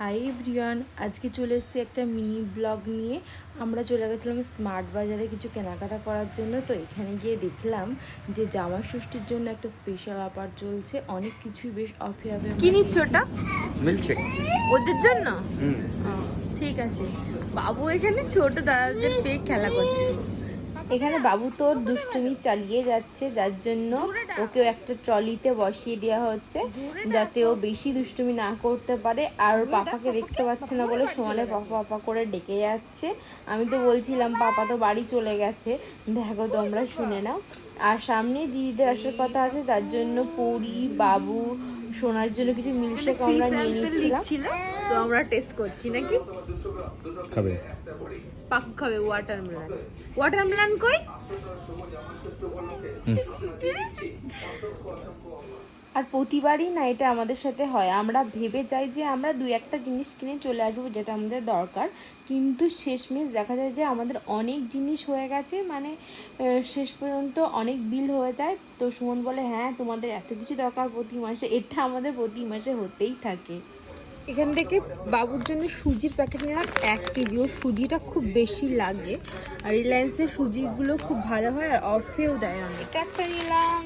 Hi everyone, আজকে চলে এসেছি একটা মিনি ব্লগ নিয়ে। আমরা চলে গেছিলাম স্মার্ট বাজারে কিছু কেনাকাটা করার জন্য। তো এখানে গিয়ে দেখলাম যে জামা ষষ্ঠীর জন্য একটা স্পেশাল অফার চলছে, অনেক কিছুই বেশ অফে অফে। কি নিচ্ছ ওটা? মিল্কশেক ওদের জন্য? ঠিক আছে। বাবু এখানে ছোট দাদাদের পেয়ে খেলা করছে। এখানে বাবু তোর দুষ্টুমি চালিয়ে যাচ্ছে, যার জন্য ওকেও একটা ট্রলিতে বসিয়ে দেওয়া হচ্ছে যাতে ও বেশি দুষ্টুমি না করতে পারে। আর ওর পাপাকে দেখতে পাচ্ছে না বলে সমানে পাপা পাপা করে ডেকে যাচ্ছে। আমি তো বলছিলাম পাপা তো বাড়ি চলে গেছে, দেখো তোমরা শুনে নাও। আর সামনে দিদিদের আসার কথা আছে, যার জন্য পরি বাবু শোনার জন্য কিছু মিল্কশেক আমরা নিয়ে নিচ্ছিলাম। তো আমরা টেস্ট করছি নাকি? খাবে পাক খাবে ওয়াটারমেলন। ওয়াটারমেলন কই? আর প্রতিবারই না এটা আমাদের সাথে হয়, আমরা ভেবে যাই যে আমরা দুই একটা জিনিস কিনে চলে আসবো যেটা আমাদের দরকার, কিন্তু শেষমেশ দেখা যায় যে আমাদের অনেক জিনিস হয়ে গেছে, মানে শেষ পর্যন্ত অনেক বিল হয়ে যায়। তো সুমন বলে হ্যাঁ তোমাদের এত কিছু দরকার প্রতি মাসে, এটা আমাদের প্রতি মাসে হতেই থাকে। এখান থেকে বাবুর জন্য সুজির প্যাকেট নিলাম 1 কেজি। ওর সুজিটা খুব বেশি লাগে, আর রিলায়েন্সের সুজিগুলো খুব ভালো হয় আর অফেও দেয় অনেক। এটা একটা নিলাম,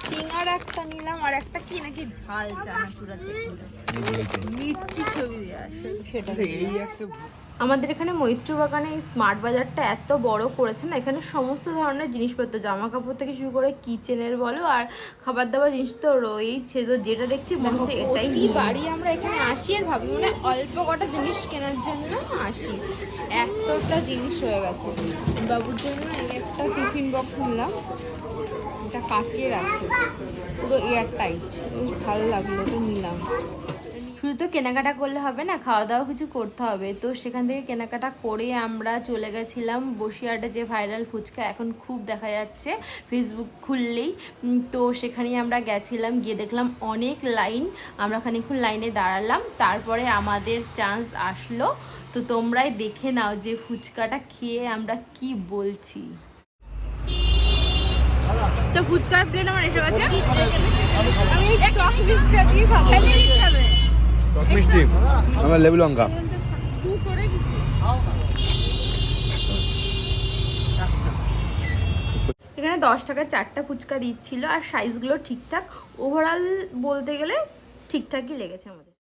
সিঙ্গার একটা নিলাম, আর একটা কি নাকি ঝাল চানাচুর আছে, মির্চি ছবি দেওয়া আছে সেটা। আমাদের এখানে মৈত্র বাগানে এই স্মার্ট বাজারটা এত বড় করেছে না, এখানে সমস্ত ধরনের জিনিসপত্র জামা কাপড় থেকে শুরু করে কিচেনের বলো আর খাবার দাবার জিনিস তো রয়েছে। তো যেটা দেখছি মনে হচ্ছে এটাই বাড়ি আমরা এখানে আসি আর ভাবি মানে অল্প কটা জিনিস কেনার জন্য আসি, এতটা জিনিস হয়ে গেছে। বাবুর জন্য এই একটা টিফিন বক্স নিলাম, এটা কাচের আছে, পুরো এয়ার টাইট, ভালো লাগলো, এটা নিলাম। শুধু তো কেনাকাটা করলে হবে না, খাওয়া দাওয়া কিছু করতে হবে। তো সেখান থেকে কেনাকাটা করে আমরা চলে গেছিলাম বসিরহাটে, যে ভাইরাল ফুচকা এখন খুব দেখা যাচ্ছে ফেসবুক খুললেই। তো সেখানেই আমরা গেছিলাম, গিয়ে দেখলাম অনেক লাইন। আমরা খানিকক্ষণ লাইনে দাঁড়ালাম, তারপরে আমাদের চান্স আসলো। তো তোমরাই দেখে নাও যে ফুচকাটা খেয়ে আমরা কি বলছি। তো ফুচকার প্লেট আমার এসে গেছে। আমি টক মিষ্টি দিয়ে খাবো। খেলে দিতে হবে। টক মিষ্টি আমার লেবু লঙ্কা। এখানে 10 টাকায় 4টা ফুচকা দিচ্ছিল, আর সাইজগুলো ঠিকঠাক। ওভারঅল বলতে গেলে ঠিকঠাকই লেগেছে আমাদের।